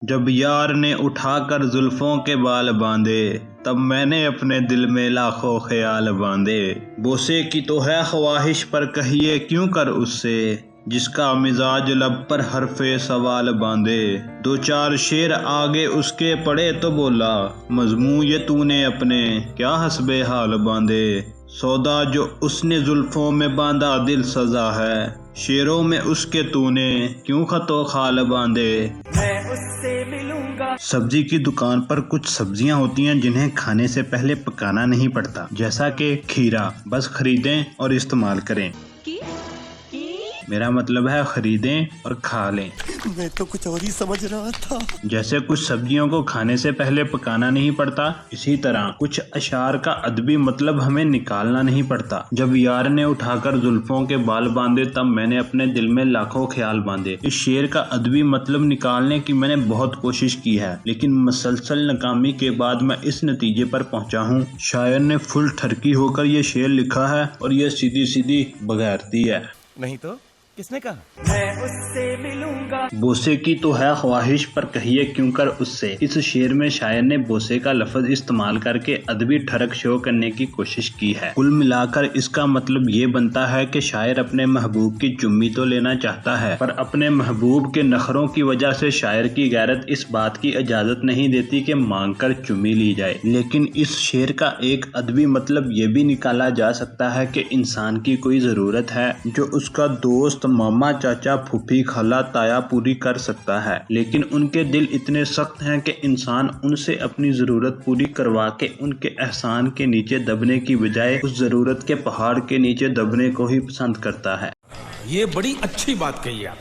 جب یار نے اٹھا کر زلفوں کے بال باندھے، تب میں نے اپنے دل میں لاکھوں خیال باندھے۔ بوسے کی تو ہے خواہش پر کہیے کیوں کر اس سے، جس کا مزاج لب پر حرف سوال باندھے۔ دو چار شعر آگے اس کے پڑھے تو بولا، مضمون یہ تو نے اپنے کیا حسب حال باندھے۔ سودا جو اس نے زلفوں میں باندھا دل سزا ہے، شعروں میں اس کے تو نے کیوں خط و خال باندھے۔ میں اس سے ملوں گا۔ سبزی کی دکان پر کچھ سبزیاں ہوتی ہیں جنہیں کھانے سے پہلے پکانا نہیں پڑتا، جیسا کہ کھیرا۔ بس خریدیں اور استعمال کریں۔ میرا مطلب ہے خریدیں اور کھا لیں۔ میں تو کچھ اور ہی سمجھ رہا تھا۔ جیسے کچھ سبزیوں کو کھانے سے پہلے پکانا نہیں پڑتا، اسی طرح کچھ اشعار کا ادبی مطلب ہمیں نکالنا نہیں پڑتا۔ جب یار نے اٹھا کر زلفوں کے بال باندھے، تب میں نے اپنے دل میں لاکھوں خیال باندھے۔ اس شعر کا ادبی مطلب نکالنے کی میں نے بہت کوشش کی ہے، لیکن مسلسل ناکامی کے بعد میں اس نتیجے پر پہنچا ہوں۔ شاعر نے فل ٹھرکی ہو کر یہ شعر لکھا ہے اور یہ سیدھی سیدھی بغیرتی ہے۔ نہیں تو کس نے کہا؟ میں اس سے ملوں گا۔ بوسے کی تو ہے خواہش پر کہیے کیوں کر اس سے۔ اس شعر میں شاعر نے بوسے کا لفظ استعمال کر کے ادبی ٹھڑک شو کرنے کی کوشش کی ہے۔ کل ملا کر اس کا مطلب یہ بنتا ہے کہ شاعر اپنے محبوب کی چمی تو لینا چاہتا ہے، پر اپنے محبوب کے نخروں کی وجہ سے شاعر کی غیرت اس بات کی اجازت نہیں دیتی کہ مانگ کر چمی لی جائے۔ لیکن اس شعر کا ایک ادبی مطلب یہ بھی نکالا جا سکتا ہے کہ انسان کی کوئی ضرورت ہے جو اس کا دوست، ماما، چاچا، پھوپھی، خالہ، تایا پوری کر سکتا ہے، لیکن ان کے دل اتنے سخت ہیں کہ انسان ان سے اپنی ضرورت پوری کروا کے ان کے احسان کے نیچے دبنے کی بجائے اس ضرورت کے پہاڑ کے نیچے دبنے کو ہی پسند کرتا ہے۔ یہ بڑی اچھی بات کہی آپ۔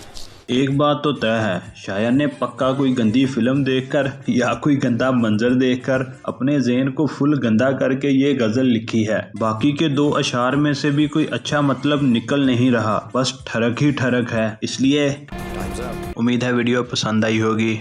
ایک بات تو طے ہے، شاعر نے پکا کوئی گندی فلم دیکھ کر یا کوئی گندا منظر دیکھ کر اپنے ذہن کو فل گندا کر کے یہ غزل لکھی ہے۔ باقی کے دو اشعار میں سے بھی کوئی اچھا مطلب نکل نہیں رہا، بس ٹھڑک ہی ٹھڑک ہے۔ اس لیے امید ہے ویڈیو پسند آئی ہوگی۔